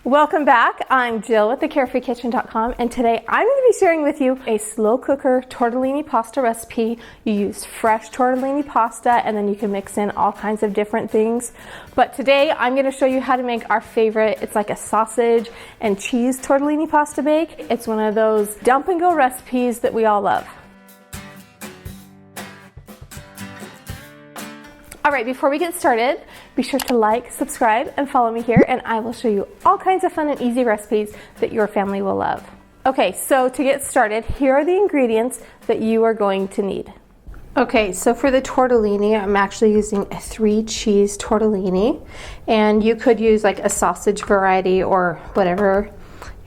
Welcome back. I'm Jill with the carefreekitchen.com, and today I'm going to be sharing with you a slow cooker tortellini pasta recipe. You use fresh tortellini pasta and then you can mix in all kinds of different things. But today I'm going to show you how to make our favorite. It's like a sausage and cheese tortellini pasta bake. It's one of those dump and go recipes that we all love. All right, before we get started, be sure to like, subscribe, and follow me here, and I will show you all kinds of fun and easy recipes that your family will love. Okay, so to get started, here are the ingredients that you are going to need. Okay, so for the tortellini, I'm actually using a 3-cheese tortellini, and you could use like a sausage variety or whatever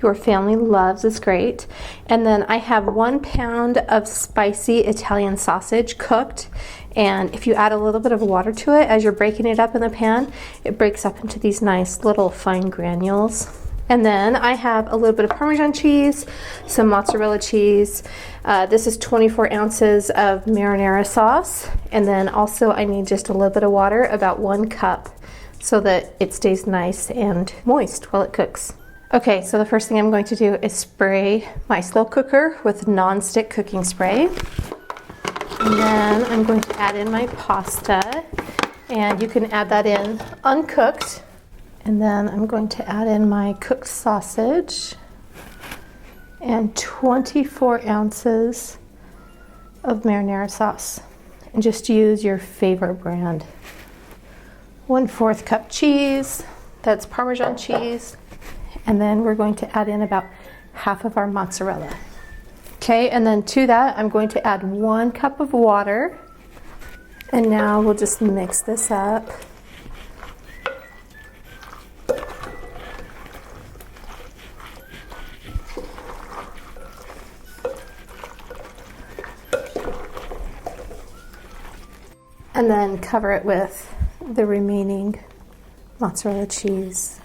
your family loves is great. And then I have 1 pound of spicy Italian sausage cooked, and if you add a little bit of water to it as you're breaking it up in the pan, it breaks up into these nice little fine granules. And then I have a little bit of Parmesan cheese, some mozzarella cheese. This is 24 ounces of marinara sauce. And then also I need just a little bit of water, about 1 cup, so that it stays nice and moist while it cooks. Okay, so the first thing I'm going to do is spray my slow cooker with non-stick cooking spray. And then I'm going to add in my pasta, and you can add that in uncooked. And then I'm going to add in my cooked sausage and 24 ounces of marinara sauce. And just use your favorite brand. 1/4 cup cheese, that's Parmesan cheese. And then we're going to add in about half of our mozzarella. Okay, and then to that, I'm going to add 1 cup of water. And now we'll just mix this up. And then cover it with the remaining mozzarella cheese.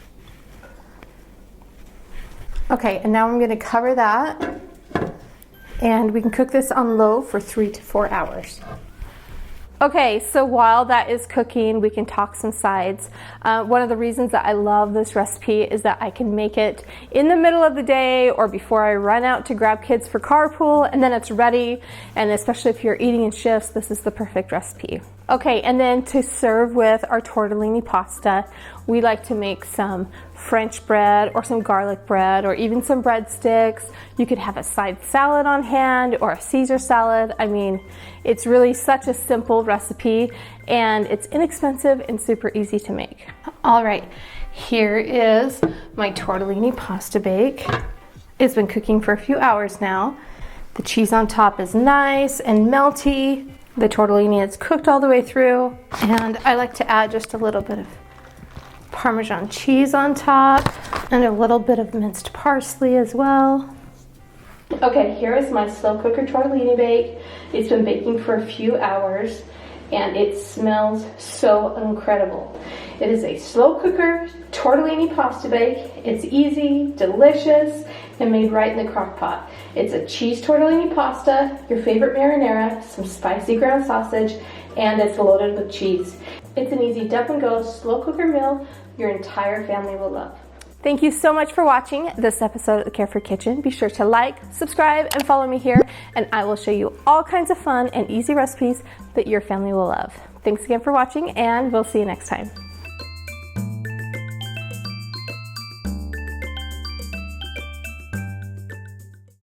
Okay, and now I'm going to cover that, and we can cook this on low for 3 to 4 hours. Okay, so while that is cooking, we can talk some sides. One of the reasons that I love this recipe is that I can make it in the middle of the day or before I run out to grab kids for carpool, and then it's ready. And especially if you're eating in shifts, this is the perfect recipe. Okay, and then to serve with our tortellini pasta, we like to make some French bread or some garlic bread or even some breadsticks. You could have a side salad on hand or a Caesar salad. I mean, it's really such a simple recipe, and it's inexpensive and super easy to make. All right, here is my tortellini pasta bake. It's been cooking for a few hours now. The cheese on top is nice and melty. The tortellini is cooked all the way through, and I like to add just a little bit of Parmesan cheese on top and a little bit of minced parsley as well. Okay, here is my slow cooker tortellini bake. It's been baking for a few hours, and it smells so incredible. It is a slow cooker tortellini pasta bake. It's easy, delicious, and made right in the crock pot. It's a cheese tortellini pasta, your favorite marinara, some spicy ground sausage, and it's loaded with cheese. It's an easy dump and go slow cooker meal your entire family will love. Thank you so much for watching this episode of the Carefree Kitchen. Be sure to like, subscribe, and follow me here, and I will show you all kinds of fun and easy recipes that your family will love. Thanks again for watching, and we'll see you next time.